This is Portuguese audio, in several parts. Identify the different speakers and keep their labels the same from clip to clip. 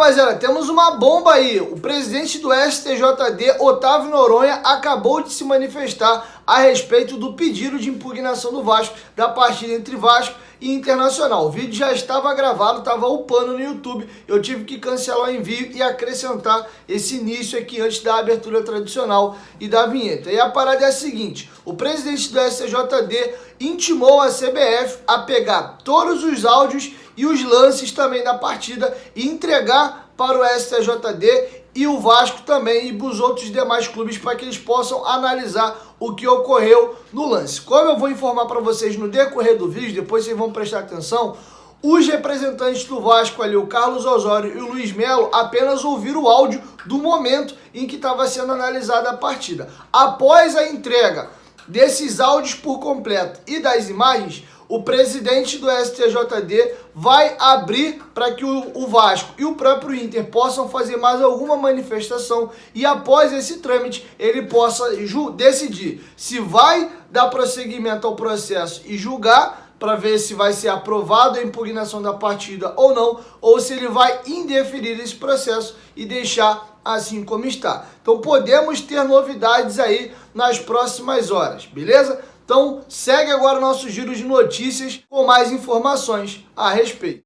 Speaker 1: rapaziada, temos uma bomba aí. O presidente do STJD, Otávio Noronha, acabou de se manifestar a respeito do pedido de impugnação do Vasco da partida entre Vasco e Internacional. O vídeo já estava gravado, estava upando no YouTube. Eu tive que cancelar o envio e acrescentar esse início aqui antes da abertura tradicional e da vinheta. E a parada é a seguinte: o presidente do STJD intimou a CBF a pegar todos os áudios e os lances também da partida e entregar para o STJD e o Vasco também e os outros demais clubes para que eles possam analisar o que ocorreu no lance. Como eu vou informar para vocês no decorrer do vídeo, depois vocês vão prestar atenção, os representantes do Vasco ali, o Carlos Osório e o Luiz Melo, apenas ouviram o áudio do momento em que estava sendo analisada a partida. Após a entrega desses áudios por completo e das imagens, o presidente do STJD vai abrir para que o Vasco e o próprio Inter possam fazer mais alguma manifestação e após esse trâmite ele possa decidir se vai dar prosseguimento ao processo e julgar para ver se vai ser aprovado a impugnação da partida ou não, ou se ele vai indeferir esse processo e deixar assim como está. Então podemos ter novidades aí nas próximas horas, beleza? Então segue agora o nosso giro de notícias com mais informações a respeito.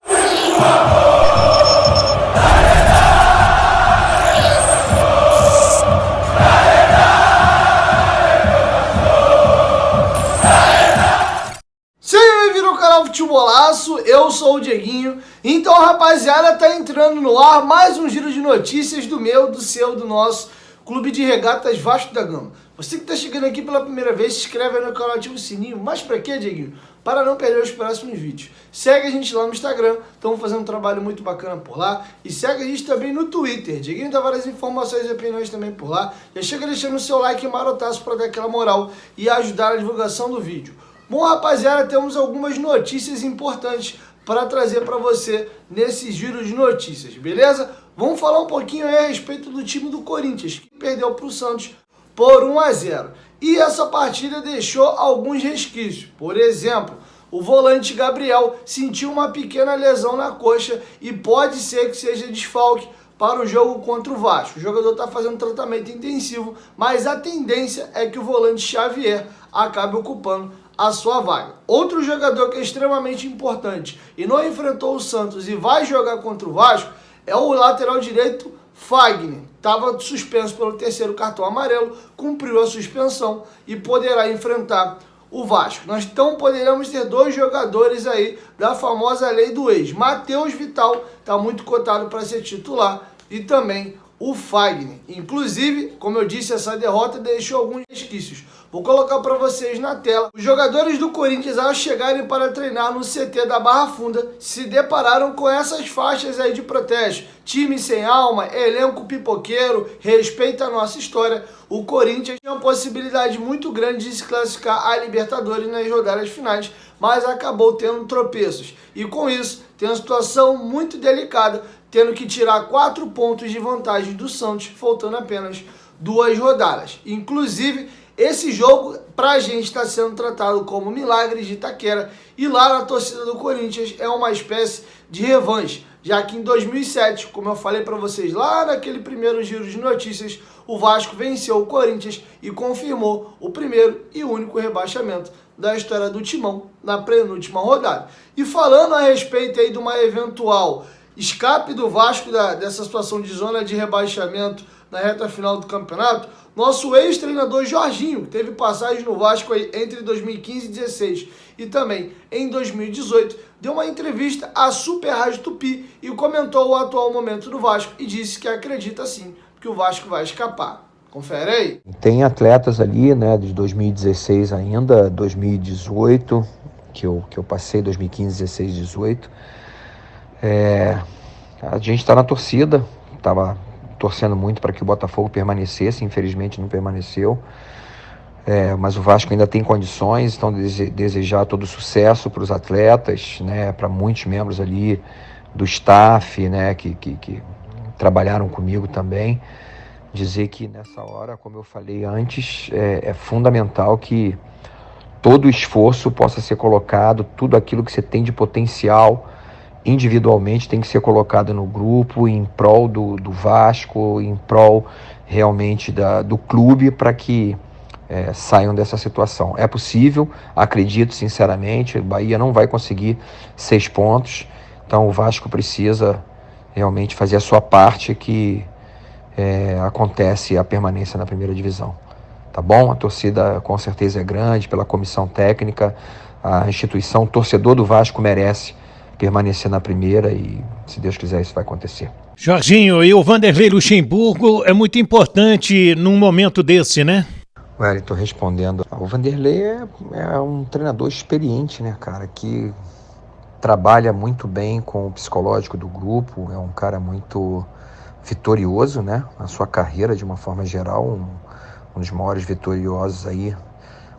Speaker 1: Futebolaço, eu sou o Dieguinho. Então, rapaziada, tá entrando no ar mais um giro de notícias do meu, do seu, do nosso Clube de Regatas Vasco da Gama. Você que tá chegando aqui pela primeira vez, se inscreve aí no canal, ativa o sininho. Mas pra quê, Dieguinho? Para não perder os próximos vídeos. Segue a gente lá no Instagram, estamos fazendo um trabalho muito bacana por lá. E segue a gente também no Twitter. Dieguinho dá várias informações e opiniões também por lá. Já chega deixando o seu like marotaço para dar aquela moral e ajudar na divulgação do vídeo. Bom, rapaziada, temos algumas notícias importantes para trazer para você nesse giro de notícias, beleza? Vamos falar um pouquinho aí a respeito do time do Corinthians, que perdeu para o Santos por 1-0. E essa partida deixou alguns resquícios. Por exemplo, o volante Gabriel sentiu uma pequena lesão na coxa e pode ser que seja desfalque para o jogo contra o Vasco. O jogador está fazendo tratamento intensivo, mas a tendência é que o volante Xavier acabe ocupando a sua vaga. Outro jogador que é extremamente importante e não enfrentou o Santos e vai jogar contra o Vasco é o lateral direito Fagner. Estava suspenso pelo terceiro cartão amarelo, cumpriu a suspensão e poderá enfrentar o Vasco. Nós então poderemos ter dois jogadores aí da famosa lei do ex. Matheus Vital está muito cotado para ser titular e também o Fagner. Inclusive, como eu disse, essa derrota deixou alguns resquícios. Vou colocar para vocês na tela. Os jogadores do Corinthians, ao chegarem para treinar no CT da Barra Funda, se depararam com essas faixas aí de protesto. Time sem alma, elenco pipoqueiro, respeita a nossa história. O Corinthians tinha uma possibilidade muito grande de se classificar à Libertadores nas rodadas finais, mas acabou tendo tropeços. E com isso, tem uma situação muito delicada, tendo que tirar 4 pontos de vantagem do Santos, faltando apenas 2 rodadas. Inclusive, esse jogo, pra gente, está sendo tratado como milagre de Itaquera. E lá na torcida do Corinthians é uma espécie de revanche. Já que em 2007, como eu falei para vocês lá naquele primeiro giro de notícias, o Vasco venceu o Corinthians e confirmou o primeiro e único rebaixamento da história do Timão na penúltima rodada. E falando a respeito aí de uma eventual escape do Vasco dessa situação de zona de rebaixamento na reta final do campeonato, nosso ex-treinador Jorginho, que teve passagem no Vasco aí entre 2015 e 2016 e também em 2018, deu uma entrevista à Super Rádio Tupi e comentou o atual momento do Vasco e disse que acredita sim que o Vasco vai escapar. Confere aí.
Speaker 2: Tem atletas ali, né, de 2016 ainda, 2018, que eu passei, 2015, 16, 18. A gente está na torcida, estava torcendo muito para que o Botafogo permanecesse, infelizmente não permaneceu, mas o Vasco ainda tem condições, então desejar todo sucesso para os atletas, né, para muitos membros ali do staff, né, que trabalharam comigo também, dizer que nessa hora, como eu falei antes, é fundamental que todo o esforço possa ser colocado, tudo aquilo que você tem de potencial individualmente tem que ser colocado no grupo em prol do Vasco, em prol realmente do clube, para que saiam dessa situação. É possível, acredito sinceramente, o Bahia não vai conseguir 6 pontos, então o Vasco precisa realmente fazer a sua parte, que acontece a permanência na primeira divisão. Tá bom? A torcida com certeza é grande, pela comissão técnica, a instituição, o torcedor do Vasco merece permanecer na primeira e, se Deus quiser, isso vai acontecer.
Speaker 3: Jorginho, e o Vanderlei Luxemburgo é muito importante num momento desse, né?
Speaker 2: Wellington, respondendo, o Vanderlei é um treinador experiente, né, cara, que trabalha muito bem com o psicológico do grupo, é um cara muito vitorioso, né, na sua carreira de uma forma geral, um dos maiores vitoriosos aí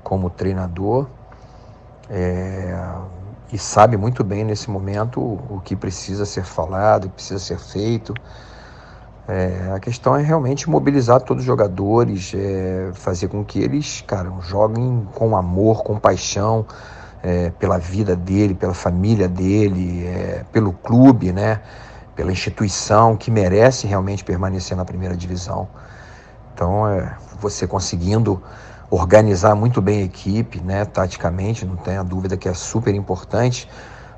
Speaker 2: como treinador, e sabe muito bem nesse momento o que precisa ser falado, o que precisa ser feito. A questão é realmente mobilizar todos os jogadores, fazer com que eles, cara, joguem com amor, com paixão, pela vida dele, pela família dele, pelo clube, né, pela instituição que merece realmente permanecer na primeira divisão. Então, você conseguindo organizar muito bem a equipe, né, taticamente, não tenha dúvida que é super importante,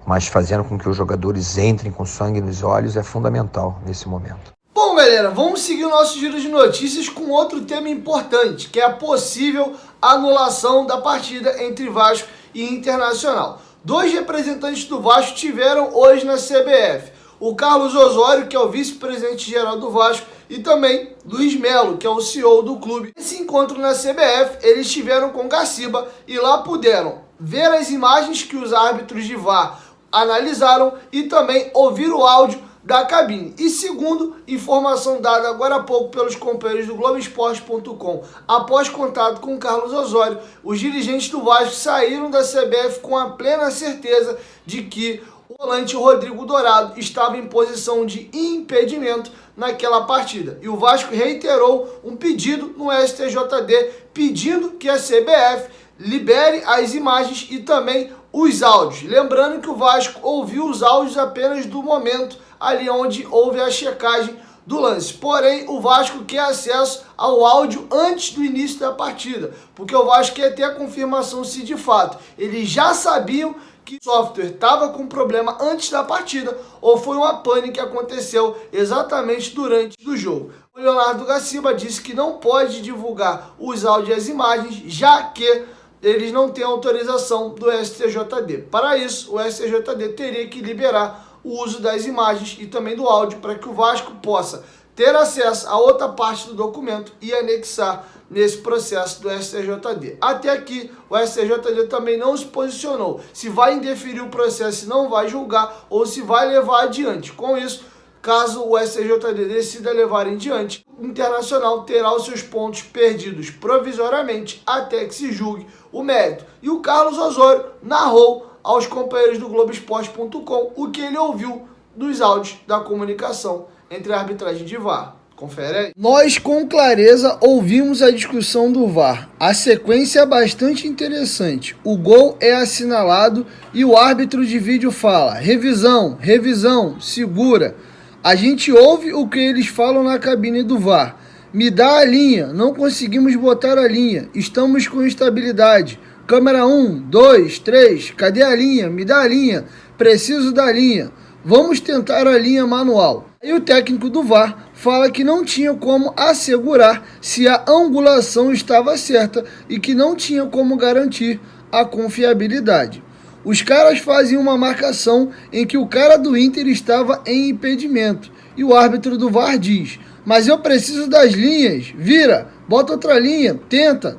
Speaker 2: mas fazendo com que os jogadores entrem com sangue nos olhos é fundamental nesse momento.
Speaker 1: Bom, galera, vamos seguir o nosso giro de notícias com outro tema importante, que é a possível anulação da partida entre Vasco e Internacional. 2 representantes do Vasco tiveram hoje na CBF. O Carlos Osório, que é o vice-presidente geral do Vasco, e também Luiz Melo, que é o CEO do clube. Nesse encontro na CBF, eles estiveram com Gaciba e lá puderam ver as imagens que os árbitros de VAR analisaram e também ouvir o áudio da cabine. E segundo informação dada agora há pouco pelos companheiros do Globoesporte.com, após contato com Carlos Osório, os dirigentes do Vasco saíram da CBF com a plena certeza de que o volante Rodrigo Dourado estava em posição de impedimento naquela partida. E o Vasco reiterou um pedido no STJD, pedindo que a CBF libere as imagens e também os áudios. Lembrando que o Vasco ouviu os áudios apenas do momento ali onde houve a checagem do lance. Porém, o Vasco quer acesso ao áudio antes do início da partida, porque o Vasco quer ter a confirmação se de fato eles já sabiam que o software estava com problema antes da partida ou foi uma pane que aconteceu exatamente durante o jogo. O Leonardo Gaciba disse que não pode divulgar os áudios e as imagens, já que eles não têm autorização do STJD. Para isso, o STJD teria que liberar o uso das imagens e também do áudio para que o Vasco possa ter acesso a outra parte do documento e anexar nesse processo do STJD. Até aqui, o STJD também não se posicionou se vai indeferir o processo e não vai julgar ou se vai levar adiante. Com isso, caso o STJD decida levar em diante, o Internacional terá os seus pontos perdidos provisoriamente até que se julgue o mérito. E o Carlos Osório narrou aos companheiros do Globoesporte.com o que ele ouviu dos áudios da comunicação entre a arbitragem de VAR. Confere aí. Nós com clareza ouvimos a discussão do VAR. A sequência é bastante interessante. O gol é assinalado e o árbitro de vídeo fala: revisão, revisão, segura. A gente ouve o que eles falam na cabine do VAR. Me dá a linha, não conseguimos botar a linha, estamos com instabilidade. Câmera 1, 2, 3, cadê a linha? Me dá a linha, preciso da linha. Vamos tentar a linha manual. E o técnico do VAR fala que não tinha como assegurar se a angulação estava certa e que não tinha como garantir a confiabilidade. Os caras fazem uma marcação em que o cara do Inter estava em impedimento e o árbitro do VAR diz: mas eu preciso das linhas, vira, bota outra linha, tenta.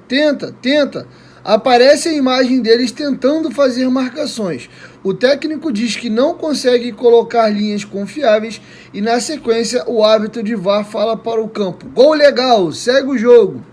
Speaker 1: Aparece a imagem deles tentando fazer marcações. O técnico diz que não consegue colocar linhas confiáveis e na sequência o árbitro de VAR fala para o campo: gol legal, segue o jogo.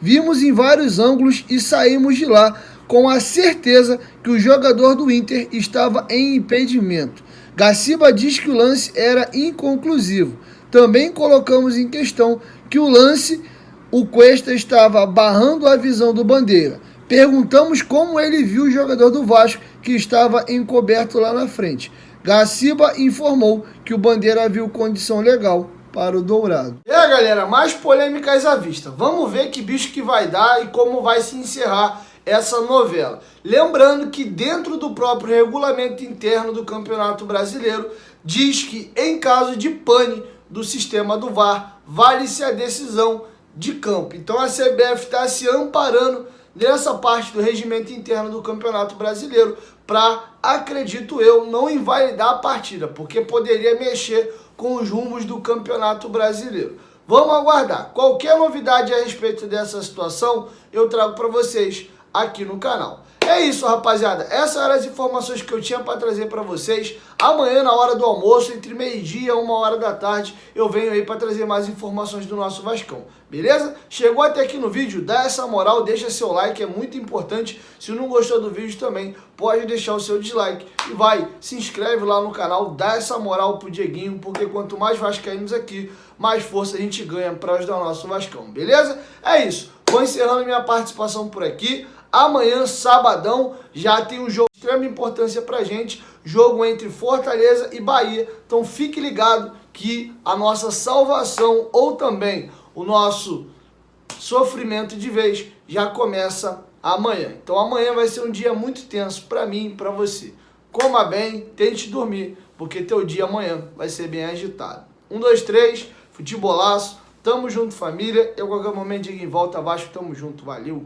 Speaker 1: Vimos em vários ângulos e saímos de lá com a certeza que o jogador do Inter estava em impedimento. Gaciba diz que o lance era inconclusivo. Também colocamos em questão que o lance, o Cuesta estava barrando a visão do Bandeira. Perguntamos como ele viu o jogador do Vasco que estava encoberto lá na frente. Gaciba informou que o Bandeira viu condição legal para o Dourado. E aí, galera, mais polêmicas à vista. Vamos ver que bicho que vai dar e como vai se encerrar essa novela. Lembrando que dentro do próprio regulamento interno do Campeonato Brasileiro, diz que em caso de pane do sistema do VAR, vale-se a decisão de campo. Então a CBF está se amparando nessa parte do regimento interno do Campeonato Brasileiro para, acredito eu, não invalidar a partida, porque poderia mexer com os rumos do Campeonato Brasileiro. Vamos aguardar. Qualquer novidade a respeito dessa situação, eu trago para vocês aqui no canal. É isso, rapaziada. Essas eram as informações que eu tinha para trazer para vocês. Amanhã, na hora do almoço, entre meio-dia e 1h da tarde, eu venho aí para trazer mais informações do nosso Vascão. Beleza? Chegou até aqui no vídeo, dá essa moral, deixa seu like, é muito importante. Se não gostou do vídeo também, pode deixar o seu dislike. E vai, se inscreve lá no canal, dá essa moral pro Dieguinho, porque quanto mais vascaínos aqui, mais força a gente ganha para ajudar o nosso Vascão. Beleza? É isso. Vou encerrando minha participação por aqui. Amanhã, sabadão, já tem um jogo de extrema importância pra gente, jogo entre Fortaleza e Bahia. Então fique ligado que a nossa salvação ou também o nosso sofrimento de vez já começa amanhã. Então amanhã vai ser um dia muito tenso pra mim e pra você. Coma bem, tente dormir, porque teu dia amanhã vai ser bem agitado. 1, 2, 3, futebolaço, tamo junto família. Eu qualquer momento digo em volta, Vasco, tamo junto, valeu!